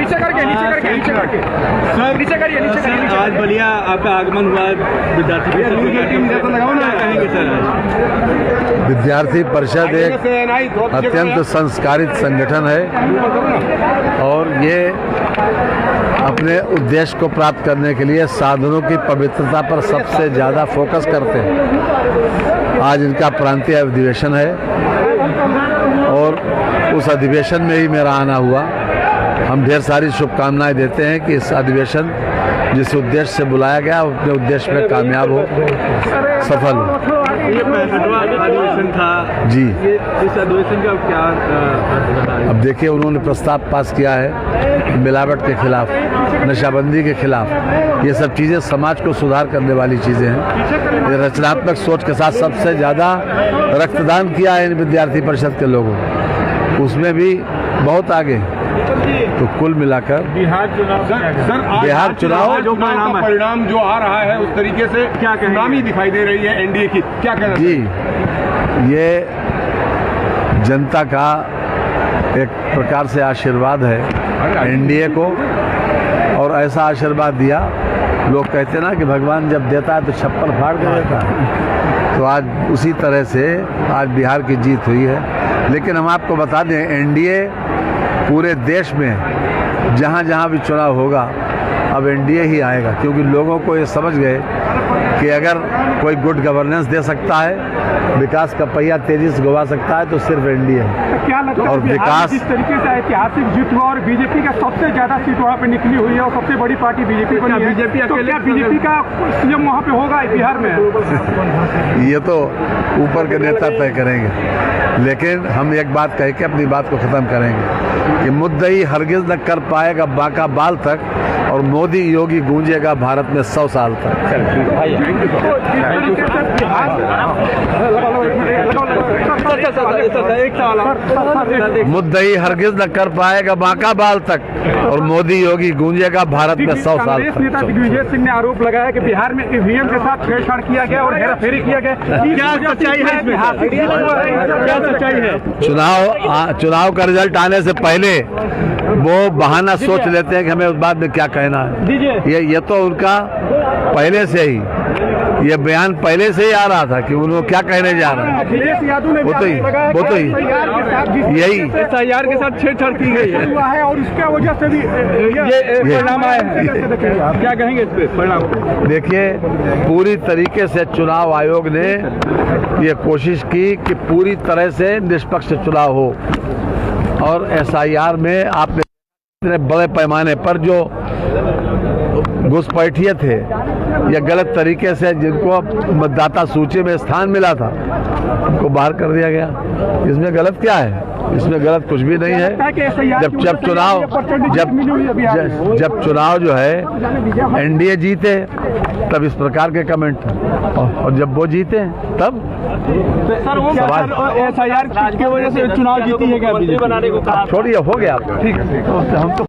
Sir आज बलिया आपका आगमन हुआ विद्यार्थी विद्यार्थी परिषद एक अत्यंत संस्कारित संगठन है और ये अपने उद्देश्य को प्राप्त करने के लिए साधनों की पवित्रता पर सबसे ज़्यादा फोकस करते हैं। आज इनका प्रांतीय अधिवेशन है और उस अधिवेशन में ही मेरा आना हुआ। हम ढेर सारी शुभकामनाएं देते हैं कि इस अधिवेशन जिस उद्देश्य से बुलाया गया अपने उद्देश्य में कामयाब हो, सफल हो। ये अधिवेशन था जी, इस अधिवेशन का क्या अब देखिए उन्होंने प्रस्ताव पास किया है मिलावट के खिलाफ, नशाबंदी के खिलाफ। ये सब चीज़ें समाज को सुधार करने वाली चीज़ें हैं। ये रचनात्मक सोच के साथ सबसे ज़्यादा रक्तदान किया है इन विद्यार्थी परिषद के लोगों, उसमें भी बहुत आगे। तो कुल मिलाकर बिहार चुनाव जो परिणाम जो आ रहा है उस तरीके से क्या नामी दिखाई दे रही है एनडीए की, क्या कहना जी, ये जनता का एक प्रकार से आशीर्वाद है एनडीए को, और ऐसा आशीर्वाद दिया। लोग कहते ना कि भगवान जब देता है तो छप्पर फाड़ के देता है, तो आज उसी तरह से आज बिहार की जीत हुई है। लेकिन हम आपको बता दें एनडीए पूरे देश में जहाँ जहाँ भी चुनाव होगा अब एनडीए ही आएगा, क्योंकि लोगों को ये समझ गए कि अगर कोई गुड गवर्नेंस दे सकता है, विकास का पहिया तेजी से घुमा सकता है, तो सिर्फ एनडीए है। क्या लगता है और विकास जिस तरीके से ऐतिहासिक जीत हुआ और बीजेपी का सबसे ज्यादा सीट वहाँ पे निकली हुई है और सबसे बड़ी पार्टी बीजेपी बनी है, बीजेपी तो क्या बीजेपी का सीएम वहाँ पे होगा बिहार में? ये तो ऊपर के नेता तय करेंगे, लेकिन हम एक बात कह के अपनी बात को खत्म करेंगे कि मुद्दई हरगिज न कर पाएगा बाका बाल तक, और मोदी योगी गूंजेगा भारत में 100 साल तक। मुद्दई हरगिज न कर पाएगा बाका बाल तक, और मोदी योगी गूंजेगा भारत में 100 साल तक। नेता दिग्विजय सिंह ने आरोप लगाया कि बिहार में ईवीएम के साथ छेड़छाड़ किया गया और हेराफेरी किया गया। क्या सच्चाई है? क्या सच्चाई है? चुनाव का रिजल्ट आने से पहले वो बहाना सोच लेते हैं कि हमें उस बात में क्या कहना है। ये तो उनका पहले से ही ये बयान पहले से ही आ रहा था कि उन्होंने क्या कहने जा रहा है। वो तो यही एसआईआर के साथ छेड़छाड़ की गई है और इसके वजह से भी ये परिणाम आए हैं। क्या कहेंगे इस पे परिणाम? देखिए, पूरी तरीके से चुनाव आयोग ने ये कोशिश की कि पूरी तरह से निष्पक्ष चुनाव हो, और एसआईआर में आपने इतने बड़े पैमाने पर जो घुसपैठिए थे या गलत तरीके से जिनको मतदाता सूची में स्थान मिला था उनको बाहर कर दिया गया। इसमें गलत क्या है? इसमें गलत कुछ भी नहीं है। जब चुनाव जो है एनडीए जीते तब इस प्रकार के कमेंट, और जब वो जीते तब एसआईआर की वजह से चुनाव जीती है क्या? छोड़िए, हो गया ठीक। हम तो